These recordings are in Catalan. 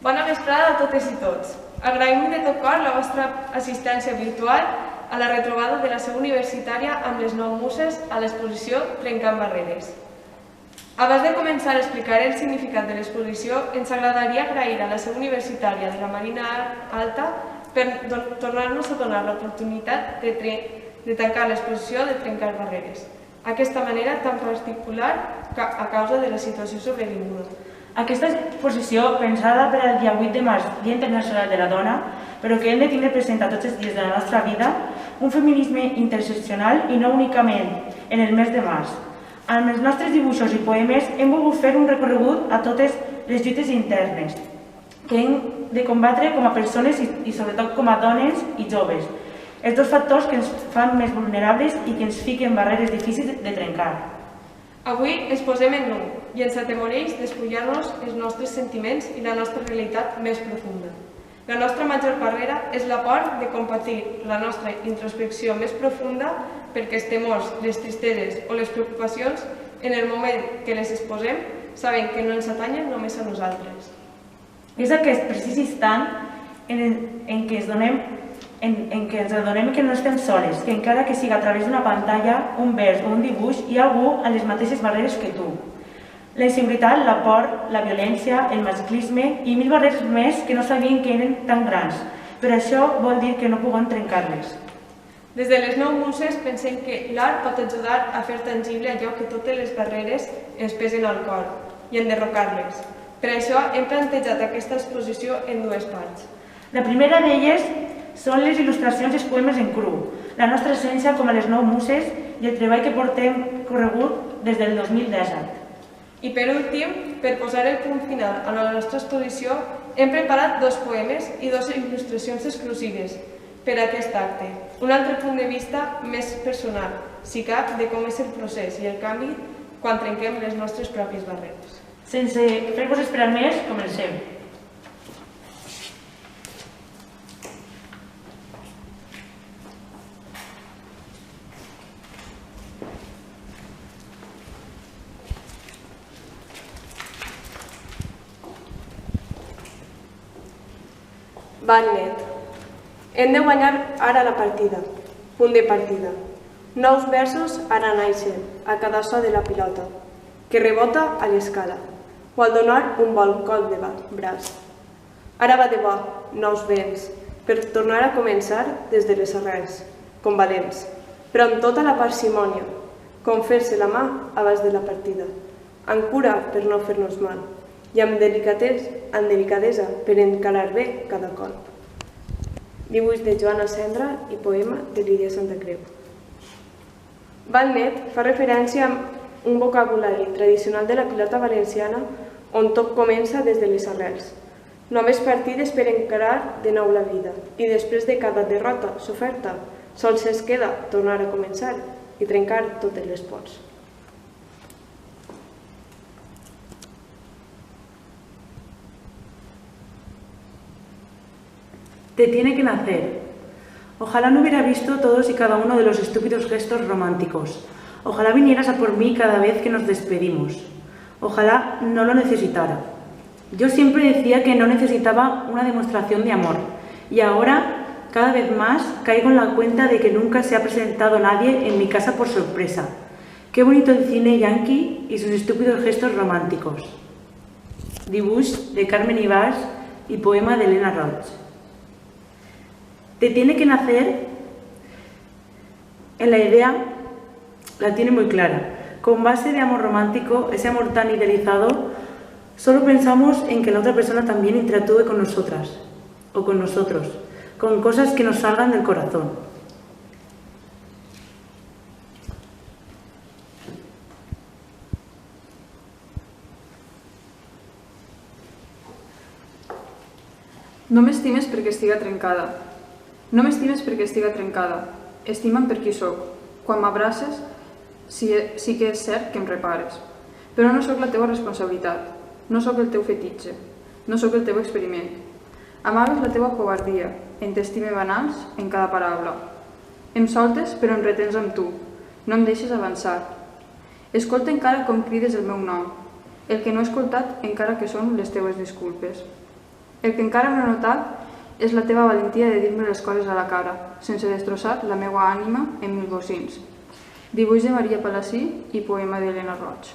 Bona vesprada a totes i tots. Agraïm de tot cor la vostra assistència virtual a la retrobada de la seu universitària amb les 9 muses a l'exposició Trencant Barreres. Abans de començar a explicar el significat de l'exposició, ens agradaria agrair a la seu universitària de la Marina Alta per tornar-nos a donar l'oportunitat de tancar l'exposició de Trencant Barreres. Aquesta manera tan particular a causa de la situació sobrevinguda. Aquesta exposició, pensada per al dia 8 de març, Dia Internacional de la Dona, però que hem de tenir present a tots els dies de la nostra vida, un feminisme interseccional i no únicament en el mes de març. Amb els nostres dibuixos i poemes hem volgut fer un recorregut a totes les lluites internes que hem de combatre com a persones i sobretot com a dones i joves. Els dos factors que ens fan més vulnerables i que ens fiquen barreres difícils de trencar. Avui ens posem en nu i ens atemoreix despullar-nos els nostres sentiments i la nostra realitat més profunda. La nostra major barrera és la por de compartir la nostra introspecció més profunda perquè els temors, les tristeses o les preocupacions, en el moment que les exposem, sabem que no ens atanyen només a nosaltres. És aquest precís instant en què ens adonem que no estem soles, que encara que siga a través d'una pantalla, un vers o un dibuix, hi ha algú a les mateixes barreres que tu. La inseguretat, la por, la violència, el masclisme i 1000 barreres més que no sabien que eren tan grans, però això vol dir que no puguem trencar-les. Des de les 9 muses pensem que l'art pot ajudar a fer tangible allò que totes les barreres ens pesen al cor i enderrocar-les. Per això hem plantejat aquesta exposició en 2 parts. La primera d'elles són les il·lustracions i els poemes en cru, la nostra essència com a les 9 muses i el treball que portem corregut des del 2017. I per últim, per posar el punt final a la nostra exposició, hem preparat 2 poemes i 2 il·lustracions exclusives per a aquest acte. Un altre punt de vista més personal, si cap, de com és el procés i el canvi quan trenquem les nostres pròpies barreres. Sense fer-vos esperar més, comencem. Bagnet. Hem de guanyar ara la partida. Punt de partida. Nous versos ara naixen a cada so de la pilota, que rebota a l'escala, o al donar un bon cop de braç. Ara va de bo, nous vents, per tornar a començar des de les arrels, com valents, però amb tota la parsimònia, com fer-se la mà abans de la partida, amb cura per no fer-nos mal, i amb delicadesa per encarar bé cada colp. Dibuix de Joana Cendra i poema de Lídia Santacreu. Bagnet fa referència a un vocabulari tradicional de la pilota valenciana on tot comença des de les arrels. Noves partides per encarar de nou la vida i després de cada derrota soferta sols es queda tornar a començar i trencar totes les pors. Te tiene que nacer. Ojalá no hubiera visto todos y cada uno de los estúpidos gestos románticos. Ojalá vinieras a por mí cada vez que nos despedimos. Ojalá no lo necesitara. Yo siempre decía que no necesitaba una demostración de amor. Y ahora, cada vez más, caigo en la cuenta de que nunca se ha presentado nadie en mi casa por sorpresa. Qué bonito el cine yanqui y sus estúpidos gestos románticos. Dibuix de Carmen Ibars y poema de Elena Roig. Te tiene que nacer, en la idea la tiene muy clara. Con base de amor romántico, ese amor tan idealizado, solo pensamos en que la otra persona también interactúe con nosotras o con nosotros, con cosas que nos salgan del corazón. No m'estimes perquè estiga trencada. No m'estimes perquè estiga trencada. Estima'm per qui sóc. Quan m'abraces, sí que és cert que em repares. Però no sóc la teva responsabilitat. No sóc el teu fetitxe. No sóc el teu experiment. Amaves la teva covardia, en t'estime banals, en cada paraula. Em soltes, però em retens amb tu. No em deixes avançar. Escolta encara com crides el meu nom. El que no he escoltat encara que són les teues disculpes. El que encara no he notat és la teva valentia de dir-me les coses a la cara, sense destrossar la meva ànima en mil bocins. Dibuix de Maria Palací i poema d'Helena Roig.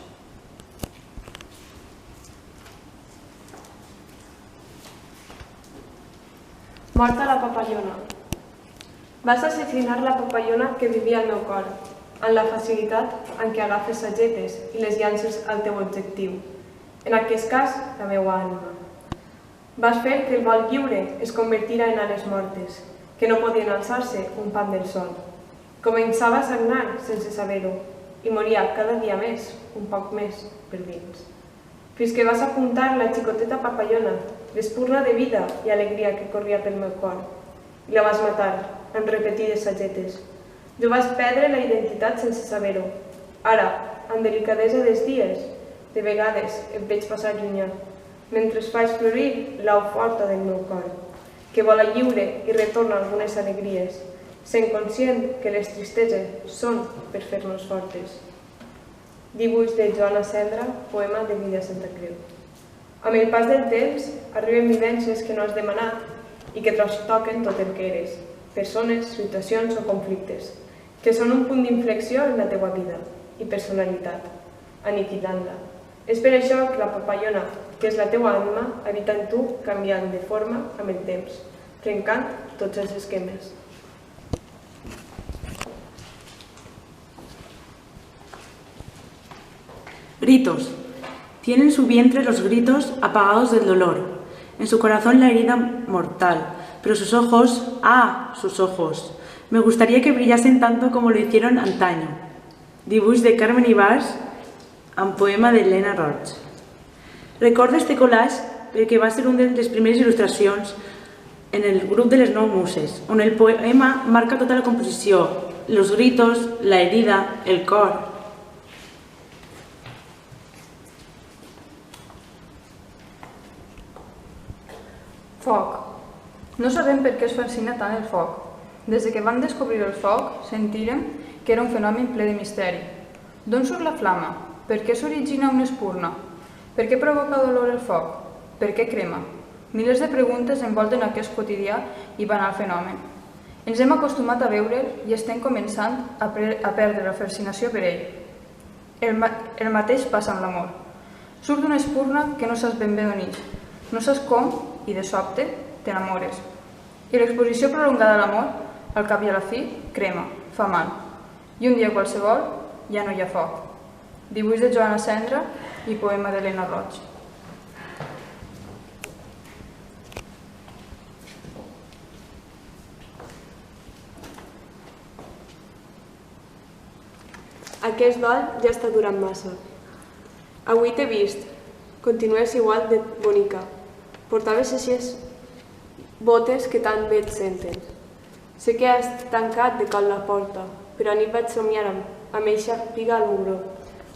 Morta la papallona. Vas assassinar la papallona que vivia al meu cor, amb la facilitat en què agafes sagetes i les llances al teu objectiu, en aquest cas, la meva ànima. Vas fer que el vol lliure es convertira en ales mortes, que no podien alçar-se un pam del sol. Començava a sagnar sense saber-ho i moria cada dia més, un poc més, per dins. Fins que vas apuntar la xicoteta papallona, l'espurna de vida i alegria que corria pel meu cor, i la vas matar amb repetides sagetes. Jo vaig perdre la identitat sense saber-ho. Ara, amb delicadesa dels dies, de vegades et veig passar llunyà, mentre faig florir l'au forta del meu cor, que vola lliure i retorna algunes alegries, sent conscient que les tristeses són per fer-nos fortes. Dibuix de Joana Cendra, poema de Lídia Santa Creu. Amb el pas del temps arriben vivències que no has demanat i que trastoquen tot el que eres, persones, situacions o conflictes, que són un punt d'inflexió en la teua vida i personalitat, aniquilant-la. És per això que la papallona, que és la teua ànima, habita en tu canviant de forma amb el temps, trencant tots els esquemes. Gritos. Tiene en su vientre los gritos apagados del dolor, en su corazón la herida mortal, pero sus ojos, sus ojos, me gustaría que brillasen tanto como lo hicieron antaño. Dibuix de Carmen Ibars, amb poema d'Helena Roig. Recordo este collage perquè va ser una de les primeres il·lustracions en el grup de les 9 muses, on el poema marca tota la composició, los gritos, la herida, el cor. Foc. No sabem per què es fascina tant el foc. Des que van descobrir el foc, sentirem que era un fenomen ple de misteri. D'on surt la flama? Per què s'origina una espurna? Per què provoca dolor el foc? Per què crema? Milers de preguntes envolten aquest quotidià i banal fenomen. Ens hem acostumat a veure'l i estem començant a perdre la fascinació per ell. El mateix passa amb l'amor. Surt una espurna que no saps ben bé d'on ix. No saps com i de sobte t'enamores. I l'exposició prolongada a l'amor, al cap i a la fi, crema, fa mal. I un dia qualsevol ja no hi ha foc. Dibuix de Joana Cendra i poema d'Helena Roig. Aquest dol ja està durant massa. Avui t'he vist. Continues igual de bonica. Portaves aixes botes que tan bé et senten. Sé que has tancat de cop la porta, però a nit vaig somiar amb eixa piga al mugró,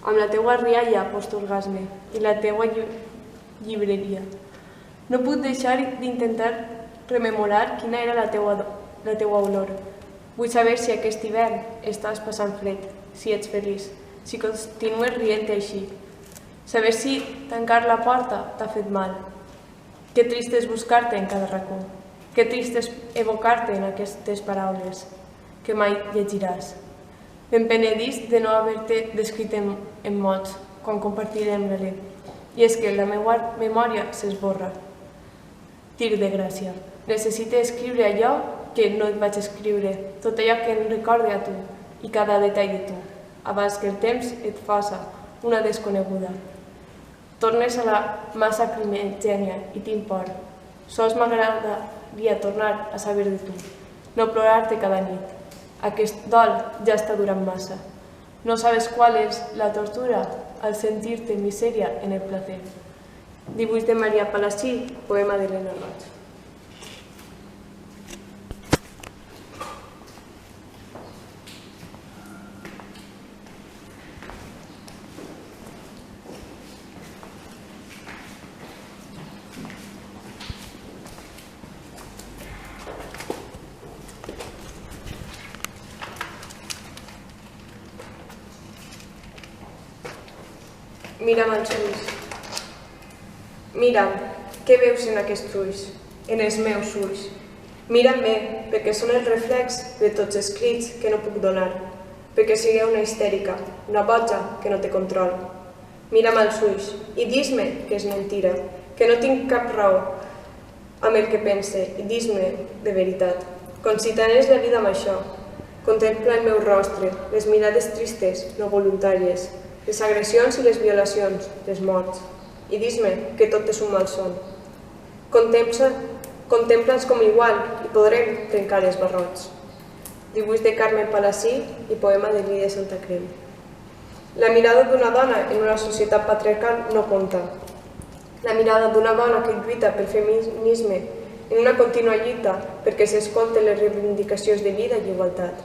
amb la teua rialla post-orgasme i la teua llibreria. No puc deixar d'intentar rememorar quina era la teua olor. Vull saber si aquest hivern estàs passant fred, si ets feliç, si continues rient així. Saber si tancar la porta t'ha fet mal. Que trist és buscar-te en cada racó. Que trist és evocar-te en aquestes paraules que mai llegiràs. Me'n penedís de no haver-te descrit en mots quan compartirem l'alè. I és que la meva memòria s'esborra. Tir de gràcia. Necessito escriure allò que no et vaig escriure, tot allò que em recorda a tu i cada detall de tu, abans que el temps et faça una desconeguda. Tornes a la massa primigènia i tinc por. Sols m'agradaria tornar a saber de tu, no plorar-te cada nit. Aquest dol ja està durant massa. No sabes qual és la tortura al sentir-te misèria en el placer. Dibuix de Maria Palací, poema d'Helena Roig. Mira'm als ulls. Mira'm, què veus en aquests ulls, en els meus ulls? Mira'm bé, perquè són el reflex de tots els crits que no puc donar, perquè sigueu una histèrica, una boja que no té control. Mira'm als ulls i dis-me que és mentira, que no tinc cap raó amb el que pense, i dis-me de veritat, com si t'anés la vida amb això. Contempla el meu rostre, les mirades tristes, no voluntàries, les agressions i les violacions, les morts, i dis-me que tot és un malson. Contempla'ns com igual i podrem trencar els barrots. Dibuix de Carmen Palací i poema de Lídia Santa Creu. La mirada d'una dona en una societat patriarcal no compta. La mirada d'una dona que lluita pel feminisme en una contínua lluita perquè s'escolten les reivindicacions de vida i igualtat.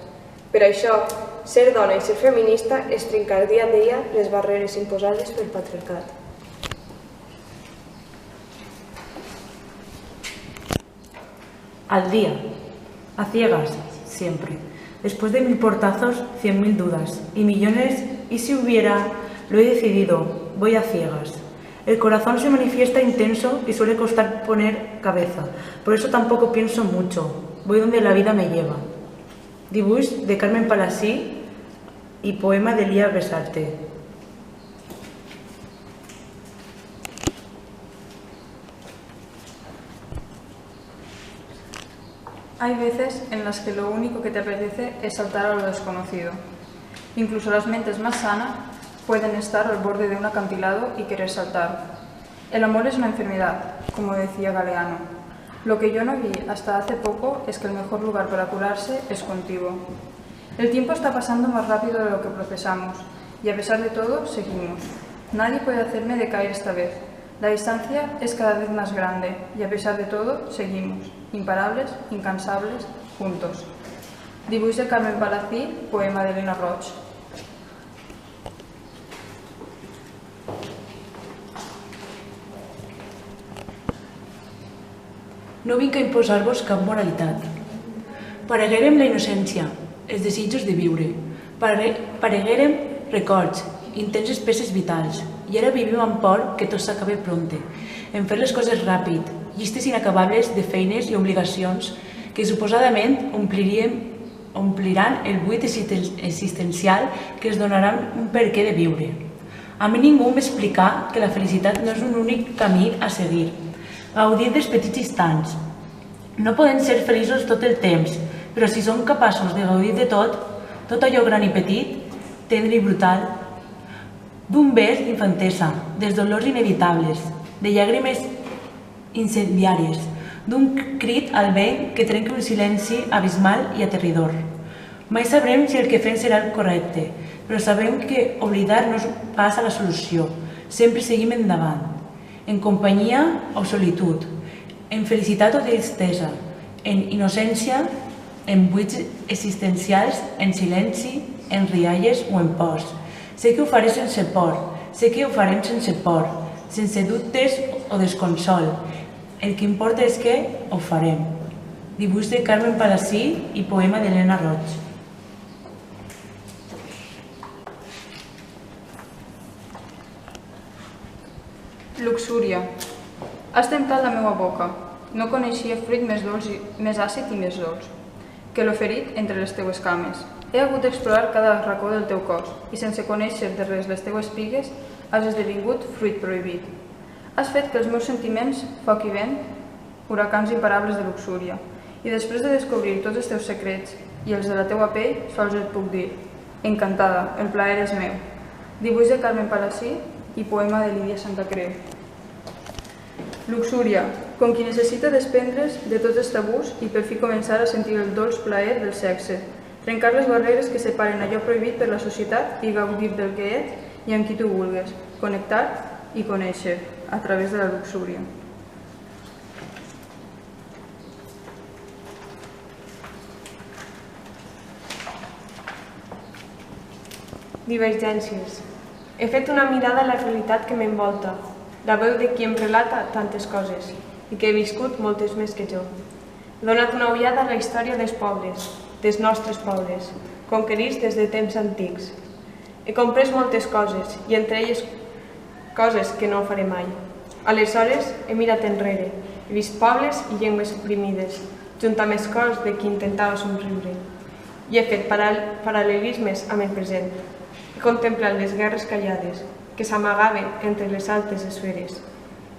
Per això, ser dona i ser feminista és trencar dia a dia les barreres imposades pel patriarcat. Al día, a ciegas, siempre. Después de 1000 portazos, 100.000 dudas y millones, y si hubiera, lo he decidido, voy a ciegas. El corazón se manifiesta intenso y suele costar poner cabeza, por eso tampoco pienso mucho, voy donde la vida me lleva. Dibuix de Carmen Palací y poema de Lía Besarte. Hay veces en las que lo único que te apetece es saltar a lo desconocido. Incluso las mentes más sanas pueden estar al borde de un acantilado y querer saltar. El amor es una enfermedad, como decía Galeano. Lo que yo no vi hasta hace poco es que el mejor lugar para curarse es contigo. El tiempo está pasando más rápido de lo que procesamos, y a pesar de todo, seguimos. Nadie puede hacerme decaer esta vez. La distancia es cada vez más grande, y a pesar de todo, seguimos. Imparables, incansables, juntos. Dibuix de Carmen Palací, poema de Elena Roig. No vinc a imposar-vos cap moralitat. Pareguérem la innocència, els desitjos de viure. Pareguérem records, intenses peces vitals. I ara vivim amb por que tot s'acabi prompte, en fer les coses ràpid, llistes inacabables de feines i obligacions que suposadament ompliran el buit existencial que es donaran un perquè de viure. A mi ningú m'explica que la felicitat no és un únic camí a seguir. Gaudir dels petits instants. No podem ser feliços tot el temps, però si som capaços de gaudir de tot allò gran i petit, tendre i brutal, d'un bes d'infantesa, dels dolors inevitables, de llàgrimes incendiàries, d'un crit al vent que trenca un silenci abismal i aterridor. Mai sabrem si el que fem serà el correcte, però sabem que oblidar no és pas la solució. Sempre seguim endavant, en companyia o solitud, en felicitat o tristesa, en innocència, en buits existencials, en silenci, en rialles o en pors. Sé que ho faré sense por, sé que ho farem sense por, sense dubtes o desconsol. El que importa és que ho farem. Dibuix de Carmen Palací i poema d'Elena Roig. Luxúria. Has temptat la meva boca. No coneixia fruit més àcid i més dolç que l'oferit entre les teues cames. He hagut d'explorar cada racó del teu cos i sense conèixer de res les teues pigues has esdevingut fruit prohibit. Has fet que els meus sentiments, foc i vent, huracans imparables de luxúria. I després de descobrir tots els teus secrets i els de la teua pell, sols et puc dir: encantada, el plaer és meu. Dibuix de Carmen Palací i poema de Lídia Santa Creu. Luxúria, com qui necessita desprendre's de tots els tabús i per fi començar a sentir el dolç plaer del sexe, trencar les barreres que separen allò prohibit per la societat i gaudir del que ets i amb qui tu vulgues, connectar i conèixer a través de la luxúria. Divergències. He fet una mirada a la realitat que m'envolta, la veu de qui em relata tantes coses i que he viscut moltes més que jo. He donat una ullada a la història dels pobles, dels nostres pobles, conquerits des de temps antics. He comprès moltes coses, i entre elles coses que no faré mai. Aleshores he mirat enrere, he vist pobles i llengües oprimides, junt amb els cors de qui intentava somriure. I he fet paral·lelismes amb el present. He contemplat les guerres callades, que s'amagaven entre les altes esferes.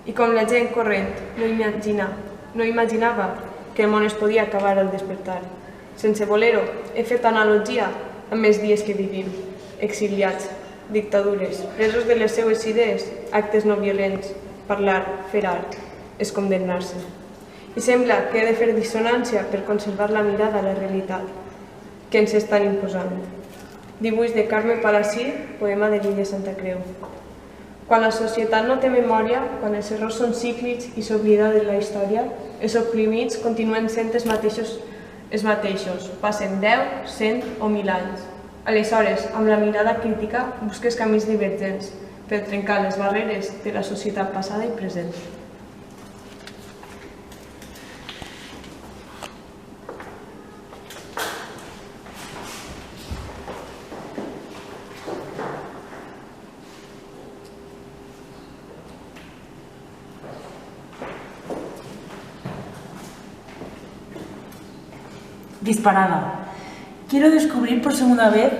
I com la gent corrent no imaginava que el món es podia acabar al despertar. Sense voler-ho, he fet analogia amb els dies que vivim, exiliats, dictadures, presos de les seues idees, actes no violents, parlar, fer art, és condemnar-se. I sembla que he de fer dissonància per conservar la mirada a la realitat que ens estan imposant. Dibuix de Carme Palací, poema de Lídia Santa Creu. Quan la societat no té memòria, quan els errors són cíclics i s'oblida de la història, els oprimits continuen sent els mateixos, passen 10, 100 o 1.000 anys. Aleshores, amb la mirada crítica, busques camins divergents per trencar les barreres de la societat passada i present. Disparada. Quiero descubrir por segunda vez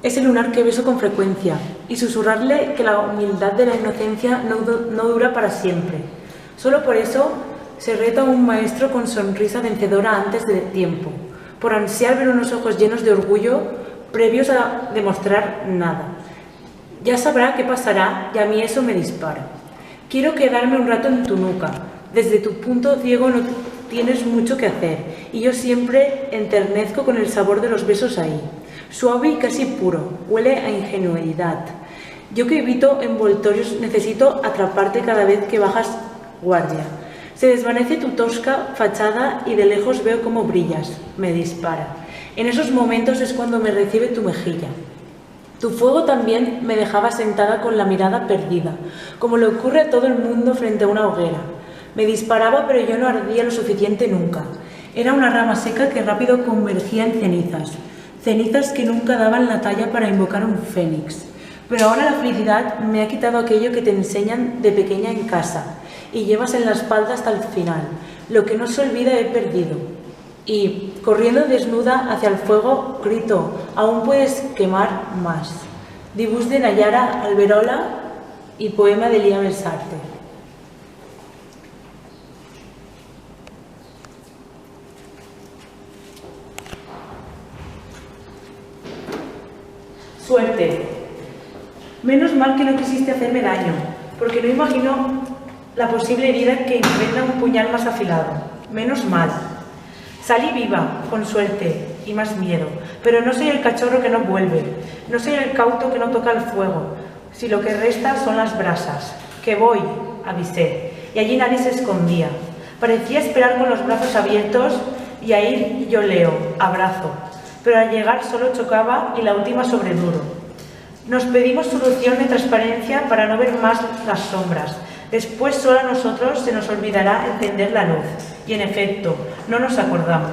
ese lunar que beso con frecuencia y susurrarle que la humildad de la inocencia no dura para siempre. Solo por eso se reta a un maestro con sonrisa vencedora antes de tiempo, por ansiar ver unos ojos llenos de orgullo previos a demostrar nada. Ya sabrá qué pasará y a mí eso me dispara. Quiero quedarme un rato en tu nuca. Desde tu punto ciego no tienes mucho que hacer y yo siempre enternezco con el sabor de los besos ahí. Suave y casi puro, huele a ingenuidad. Yo que evito envoltorios necesito atraparte cada vez que bajas guardia. Se desvanece tu tosca fachada y de lejos veo cómo brillas, me dispara. En esos momentos es cuando me recibe tu mejilla. Tu fuego también me dejaba sentada con la mirada perdida, como le ocurre a todo el mundo frente a una hoguera. Me disparaba, pero yo no ardía lo suficiente nunca. Era una rama seca que rápido convergía en cenizas. Cenizas que nunca daban la talla para invocar un fénix. Pero ahora la felicidad me ha quitado aquello que te enseñan de pequeña en casa y llevas en la espalda hasta el final. Lo que no se olvida he perdido. Y, corriendo desnuda hacia el fuego, grito, aún puedes quemar más. Dibuix de Nayara Alberola y poema de Lía Belsarte. Suerte. Menos mal que no quisiste hacerme daño, porque no imagino la posible herida que enfrenta un puñal más afilado. Menos mal. Salí viva, con suerte y más miedo, pero no soy el cachorro que no vuelve, no soy el cauto que no toca el fuego, si lo que resta son las brasas. Que voy, avisé, y allí nadie se escondía. Parecía esperar con los brazos abiertos y ahí yo leo, abrazo. Pero al llegar solo chocaba y la última sobre duro. Nos pedimos solución de transparencia para no ver más las sombras. Después solo a nosotros se nos olvidará encender la luz. Y en efecto, no nos acordamos.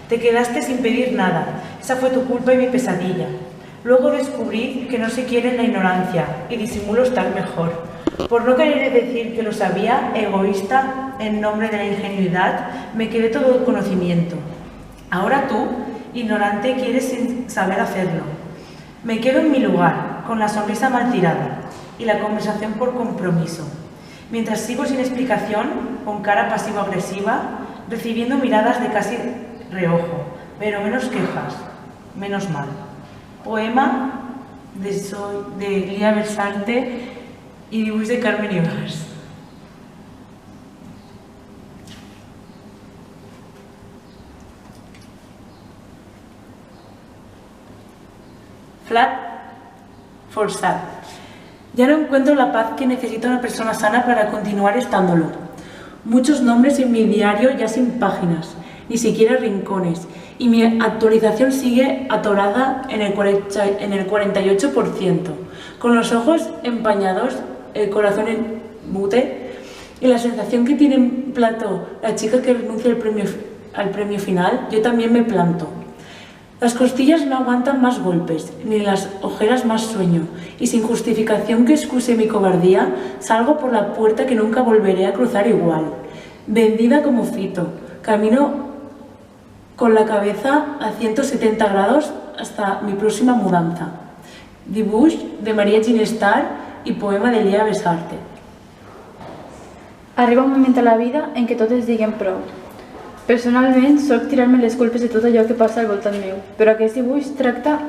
Te quedaste sin pedir nada. Esa fue tu culpa y mi pesadilla. Luego descubrí que no se quiere en la ignorancia y disimulo estar mejor. Por no querer decir que lo sabía, egoísta, en nombre de la ingenuidad, me quedé todo el conocimiento. Ahora tú, ignorante, quieres sin saber hacerlo. Me quedo en mi lugar, con la sonrisa mal tirada y la conversación por compromiso. Mientras sigo sin explicación, con cara pasivo-agresiva, recibiendo miradas de casi reojo, pero menos quejas, menos mal. Poema de Lía Belsarte y dibuix de Carmen Ibars. Flat forzat. Ya no encuentro la paz que necesita una persona sana para continuar estándolo. Muchos nombres en mi diario ya sin páginas, ni siquiera rincones, y mi actualización sigue atorada en el 48%, con los ojos empañados, el corazón en mute, y la sensación que tiene en plato la chica que renuncia al premio final, yo también me planto. Las costillas no aguantan más golpes, ni las ojeras más sueño, y sin justificación que excuse mi cobardía, salgo por la puerta que nunca volveré a cruzar igual. Vendida como Fito, camino con la cabeza a 170 grados hasta mi próxima mudanza. Dibuix de Maria Ginestar i poema d'Elia Besarte. Arriba un moment a la vida en què tot es diguen prou. Personalment, soc tirar-me les culpes de tot allò que passa al voltant meu, però aquest dibuix tracta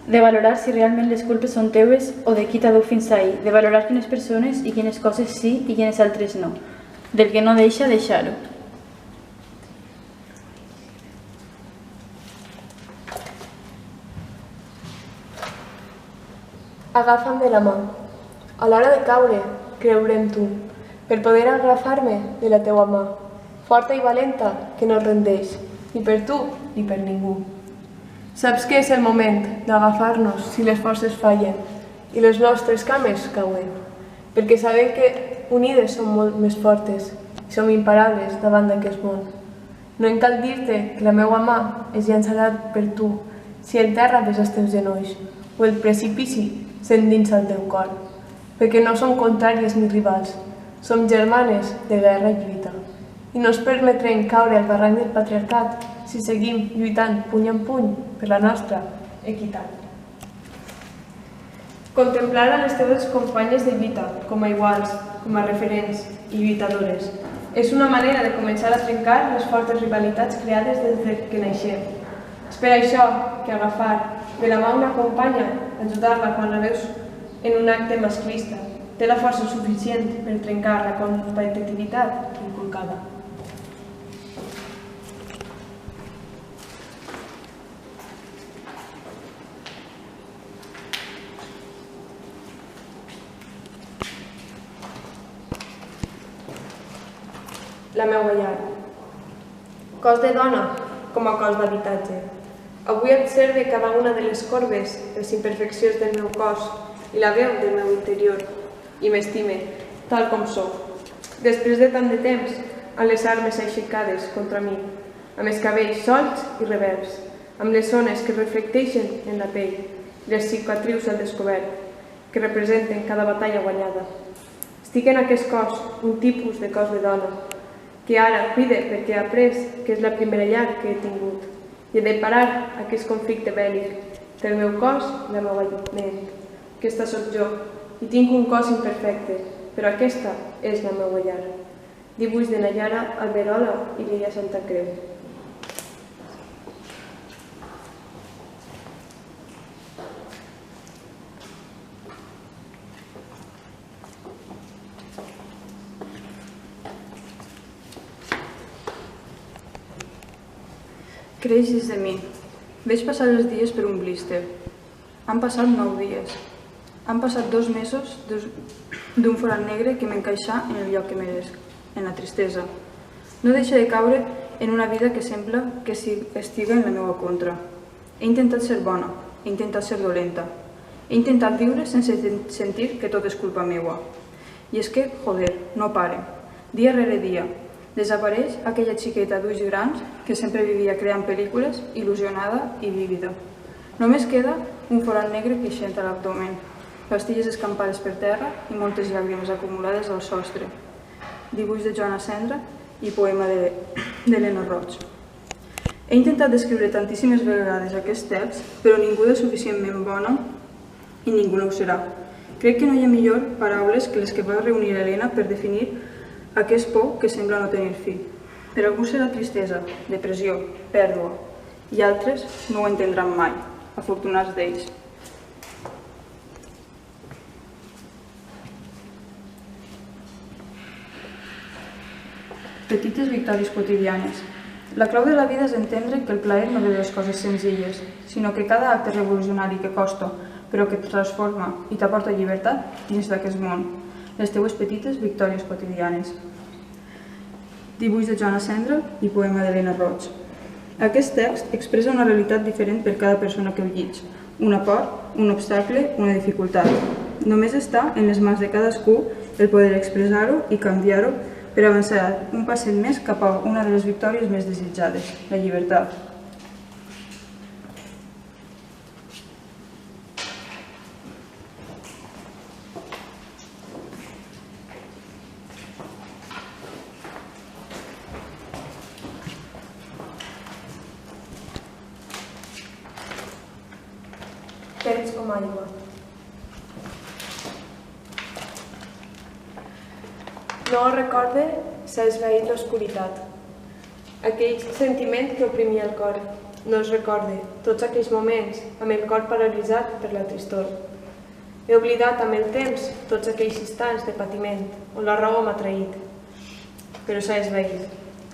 de valorar si realment les culpes són teues o de qui t'ha dut fins ahir, de valorar quines persones i quines coses sí i quines altres no, del que no deixa deixar-ho. Agafa'm de la mà. A l'hora de caure, creuré en tu, per poder agafar-me de la teua mà, forta i valenta, que no es rendeix, ni per tu ni per ningú. Saps que és el moment d'agafar-nos si les forces fallen i les nostres cames cauen, perquè sabem que unides som molt més fortes i som imparables davant d'aquest món. No em cal dir-te que la meva mà es llançarà per tu si el terra ves els teus genolls o el precipici s'endinsa al teu cor, perquè no som contràries ni rivals, som germanes de guerra i lluita. I no ens permetrem caure al barranc del patriarcat si seguim lluitant puny en puny per la nostra equitat. Contemplar a les teves companyes de lluita com a iguals, com a referents i lluitadores és una manera de començar a trencar les fortes rivalitats creades des que naixem. És per això que agafar de la mà una companya, ajudar-la quan la veus en un acte masclista, té la força suficient per trencar la competitivitat inculcada. La meua llar. Cos de dona com a cos d'habitatge. Avui observe cada una de les corbes, les imperfeccions del meu cos i la veu del meu interior i m'estime tal com sóc. Després de tant de temps, amb les armes aixecades contra mi, amb els cabells solts i reverts, amb les zones que reflecteixen en la pell, les cicatrius al descobert, que representen cada batalla guanyada. Estic en aquest cos, un tipus de cos de dona, que ara cuide perquè he après que és la primera llar que he tingut i he de parar aquest conflicte bèl·lic del meu cos i la meva ment. Aquesta sóc jo i tinc un cos imperfecte, però aquesta és la meva llar. Dibuix de Nayara Alberola i Lídia Santa Creu. Creix dins de mi. Veig passar els dies per un blíster. Han passat 9 dies. Han passat 2 mesos d'un forat negre que m'encaixà en el lloc que meresc, en la tristesa. No deixa de caure en una vida que sembla que estiga en la meva contra. He intentat ser bona, he intentat ser dolenta. He intentat viure sense sentir que tot és culpa meua. I és que, joder, no pare. Dia rere dia. Desapareix aquella xiqueta d'ulls grans que sempre vivia creant pel·lícules, il·lusionada i vívida. Només queda un forat negre creixent a l'abdomen, pastilles escampades per terra i moltes llàgrimes acumulades al sostre. Dibuix de Joana Cendra i poema d'Helena Roig. He intentat descriure tantíssimes vegades aquest text, però ningú és suficientment bona i ningú no ho serà. Crec que no hi ha millor paraules que les que va reunir Helena per definir aquest por que sembla no tenir fi. Per algú serà tristesa, depressió, pèrdua, i altres no ho entendran mai, afortunats d'ells. Petites victòries quotidianes. La clau de la vida és entendre que el plaer no ve de les coses senzilles, sinó que cada acte revolucionari que costa, però que et transforma i t'aporta llibertat dins d'aquest món. Les teues petites victòries quotidianes. Dibuix de Joana Cendra i poema d'Helena Roig. Aquest text expressa una realitat diferent per cada persona que el llig. Una por, un obstacle, una dificultat. Només està en les mans de cadascú el poder expressar-ho i canviar-ho per avançar un passet més cap a una de les victòries més desitjades, la llibertat. com aigua. No recorde s'ha esvaït l'oscuritat. Aquell sentiment que oprimia el cor. No es recorde tots aquells moments amb el cor paralitzat per la tristor. He oblidat amb el temps tots aquells instants de patiment on la raó m'ha traït. Però s'ha esvaït.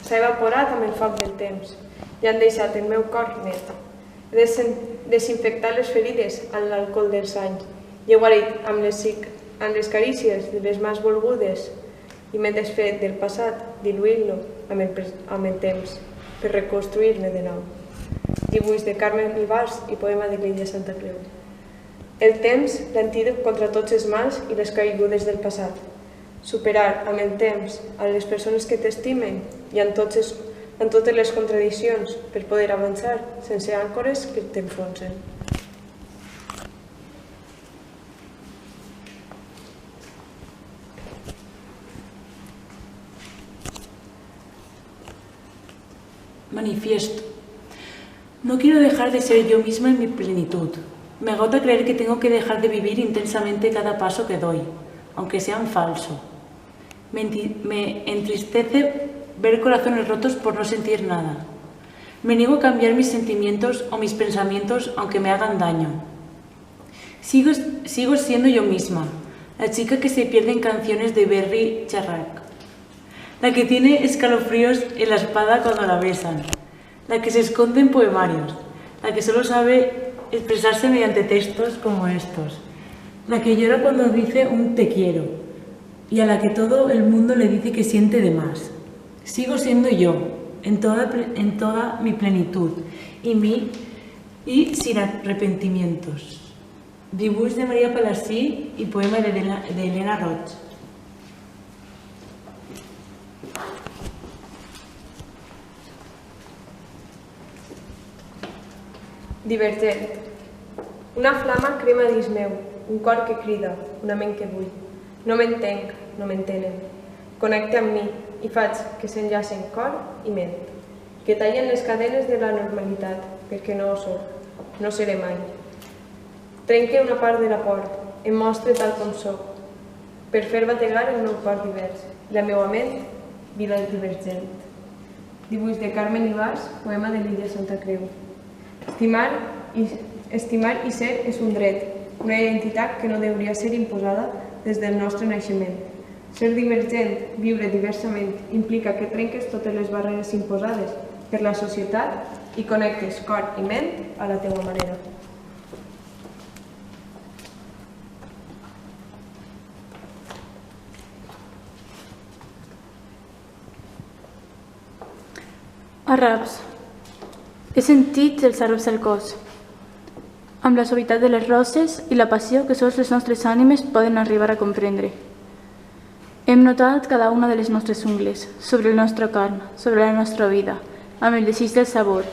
S'ha evaporat amb el foc del temps i han deixat el meu cor net. He desinfectat les ferides amb l'alcohol dels anys i he guarit amb les carícies de les mans volgudes i m'he desfet del passat, diluint-lo amb el temps per reconstruir-ne de nou. Dibuix de Carmen Ibars i poema de Lídia Santa Creu. El temps, l'antídot contra tots els mals i les caigudes del passat. Superar amb el temps a les persones que t'estimen i en totes les contradiccions per poder avançar sense àncores que t'enfonsen. Manifiesto. No quiero dejar de ser yo misma en mi plenitud. Me agota creer que tengo que dejar de vivir intensamente cada paso que doy, aunque sea en falso. Me entristece ver corazones rotos por no sentir nada. Me niego a cambiar mis sentimientos o mis pensamientos aunque me hagan daño. Sigo siendo yo misma, la chica que se pierde en canciones de Berry Charrac, la que tiene escalofríos en la espada cuando la besan, la que se esconde en poemarios, la que solo sabe expresarse mediante textos como estos, la que llora cuando dice un te quiero y a la que todo el mundo le dice que siente de más. Sigo siendo yo, en toda mi plenitud y sin arrepentimientos. Dibuix de María Palasí y poema de Elena Roig. Divergent. Una flama crema dins meu, un cor que crida, una ment que bull. No m'entenc, no m'entenen. Connecte amb mi i faig que s'enllacen cor i ment, que tallen les cadenes de la normalitat, perquè no ho soc, no seré mai. Trenque una part de la port, em mostre tal com soc, per fer bategar el meu cor divers, la meua ment, vida divergent. Dibuix de Carmen Ibars, poema de Lídia Santa Creu. Estimar i ser és un dret, una identitat que no hauria ser imposada des del nostre naixement. Ser divergent, viure diversament, implica que trenques totes les barreres imposades per la societat i connectes cor i ment a la teua manera. Arraps. He sentit els arraps al cos, amb la suavitat de les roses i la passió que sols les nostres ànimes poden arribar a comprendre. Hem notat cada una de les nostres ungles, sobre el nostre carn, sobre la nostra vida, amb el desig del sabor,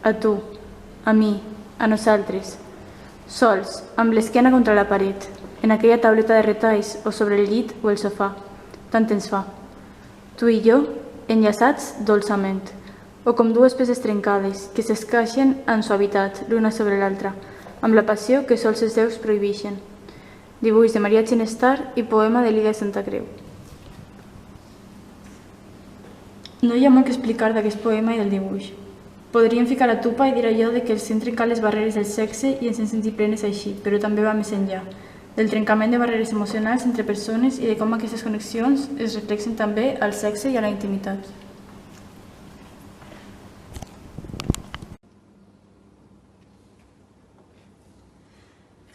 a tu, a mi, a nosaltres, sols, amb l'esquena contra la paret, en aquella tauleta de retalls o sobre el llit o el sofà, tant ens fa. Tu i jo, enllaçats dolçament, o com dues peces trencades que s'escaixen en suavitat l'una sobre l'altra, amb la passió que sols els déus prohibeixen. Dibuix de Maria Ginestar i poema de Lídia Santa Creu. No hi ha molt que explicar d'aquest poema i del dibuix. Podríem ficar la tupa i dir allò de que els hem trencat les barreres del sexe i ens hem sentit plenes així, però també va més enllà, del trencament de barreres emocionals entre persones i de com aquestes connexions es reflexen també al sexe i a la intimitat.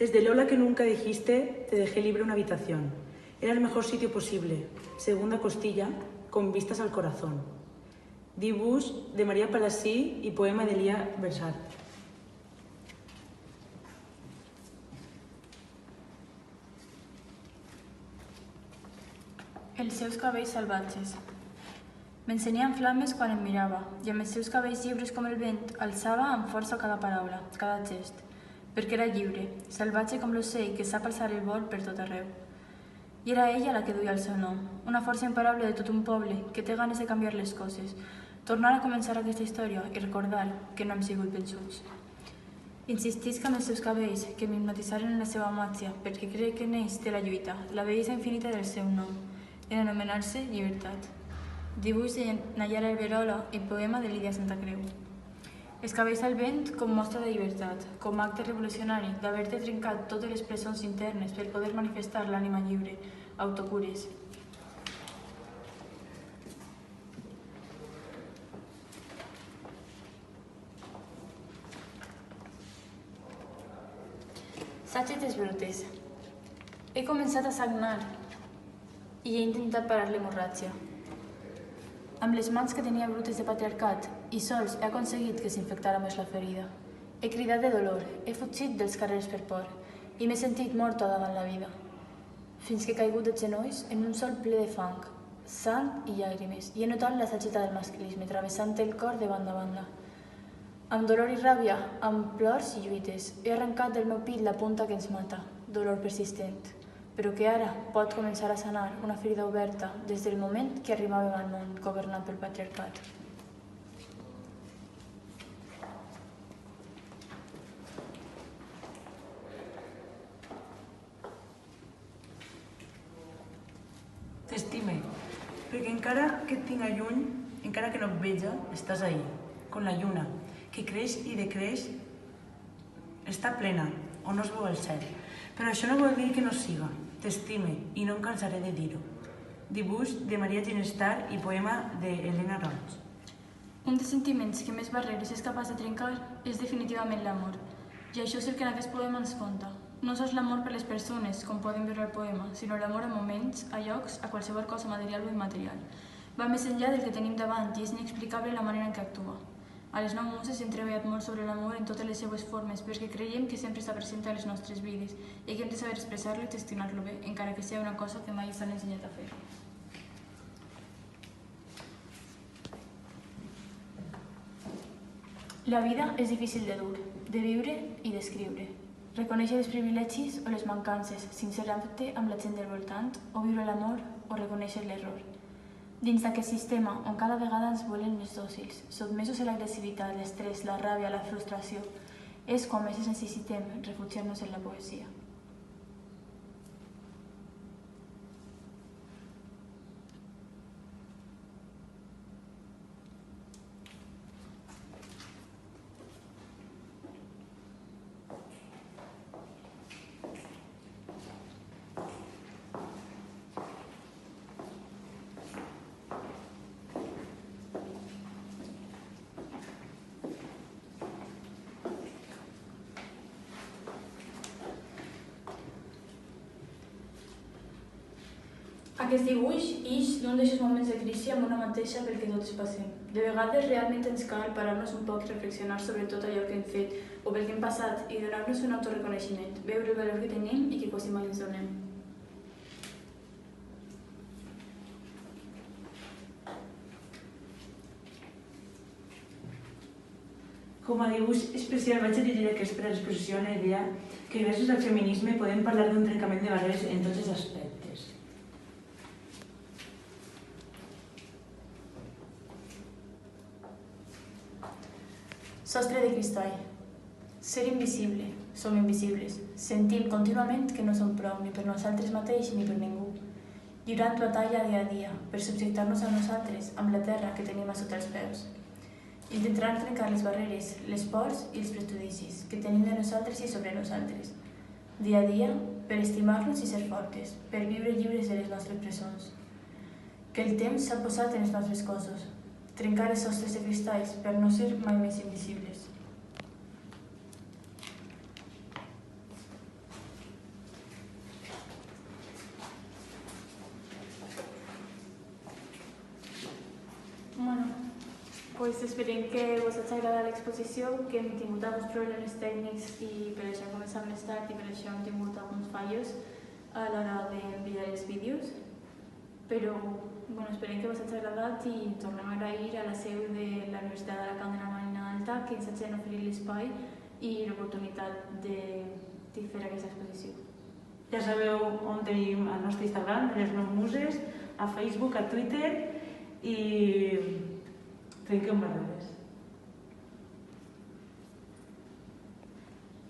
Desde Lola que nunca dijiste, te dejé libre una habitación. Era el mejor sitio posible. Segunda costilla, con vistas al corazón. Dibuix de María Palasí y poema de Elia Versat. Els seus cabells salvatges. M'encenien flames quan em mirava, i amb els seus cabells lliures com el vent, alçava amb força cada paraula, cada gest, perquè era lliure, salvatge com l'ocell que sap alçar el vol per tot arreu. I era ella la que duia el seu nom, una força imparable de tot un poble que té ganes de canviar les coses, tornar a començar aquesta història i recordar que no hem sigut vençuts. Insistisc amb els seus cabells, que m'hipnotitzaren en la seva màgia, perquè crec que en ells té la lluita, la bellesa infinita del seu nom, en anomenar-se llibertat. Dibuix de Nayara Alberola i poema de Lídia Santacreu. Els cabells al vent com mostra de llibertat, com acte revolucionari d'haver-te trencat totes les presons internes per poder manifestar l'ànima lliure, autocures. Sàgetes brutes. He començat a sagnar i he intentat parar l'hemorràgia. Amb les mans que tenia brutes de patriarcat i sols he aconseguit que s'infectara més la ferida. He cridat de dolor, he fugit dels carrers per por i m'he sentit morta davant la vida. Fins que he caigut de genolls en un sol ple de fang, sang i llàgrimes i he notat la sageta del masclisme travessant el cor de banda a banda. Amb dolor i ràbia, amb plors i lluites, he arrencat del meu pit la punta que ens mata, dolor persistent, però que ara pot començar a sanar una ferida oberta des del moment que arribàvem al món governat pel patriarcat. T'estime, perquè encara que et tinc lluny, encara que no et veja, estàs ahí, com la lluna, que creix i decreix, està plena, o no es veu el cel. Però això no vol dir que no siga. T'estime, i no em cansaré de dir-ho. Dibuix de Maria Ginestar i poema d'Helena Roig. Un dels sentiments que més barreres és capaç de trencar és definitivament l'amor. I això és el que en aquest poema ens conta. No sols l'amor per les persones, com poden veure al poema, sinó l'amor a moments, a llocs, a qualsevol cosa material o immaterial. Va més enllà del que tenim davant i és inexplicable la manera en què actua. A les 9 muses hem treballat molt sobre l'amor en totes les seues formes perquè creiem que sempre està present a les nostres vides i que hem de saber expressar-lo i gestionar-lo bé, encara que sigui una cosa que mai s'han ensenyat a fer. La vida és difícil de dur, de viure i d'escriure. Reconèixer els privilegis o les mancances, sincerar-te amb la gent del voltant, o viure l'amor o reconèixer l'error. Dins d'aquest sistema, on cada vegada ens volen més dòcils, sotmesos a l'agressivitat, l'estrès, la ràbia, la frustració, és quan més necessitem refugiar-nos en la poesia. Aquest dibuix ix d'un d'aquests moments de crisi amb una mateixa pel que tots passem. De vegades realment ens cal parar-nos un poc i reflexionar sobre tot allò que hem fet o pel que hem passat i donar-nos un autoreconeixement, veure el valor que tenim i que quasi mai ens donem. Com a dibuix especial vaig a dirigir aquesta exposició a la idea que gràcies al feminisme podem parlar d'un trencament de barreres en tots els aspectes. Sostre de cristall. Ser invisible. Som invisibles. Sentim contínuament que no som prou ni per nosaltres mateixos ni per ningú. Lliurant batalla dia a dia per subjectar-nos a nosaltres amb la terra que tenim a sota els peus. Intentaran trencar les barreres, les pors i els prejudicis que tenim de nosaltres i sobre nosaltres. Dia a dia, per estimar-nos i ser fortes, per viure lliures de les nostres presons. Que el temps s'ha posat en els nostres cossos. Trencar els sostres de cristalls per no ser mai més invisibles. Esperem que us hagi agradat l'exposició, que hem tingut alguns problemes tècnics i per això hem començat més tard i per això hem tingut alguns fallos a l'hora d'enviar els vídeos. Però esperem que us hagi agradat i tornem a agrair a la seu de la Universitat d'Alacant de la Marina Alta que ens hagin oferit l'espai i l'oportunitat de fer aquesta exposició. Ja sabeu on tenim el nostre Instagram, les 9 muses, a Facebook, a Twitter i trenquem barreres.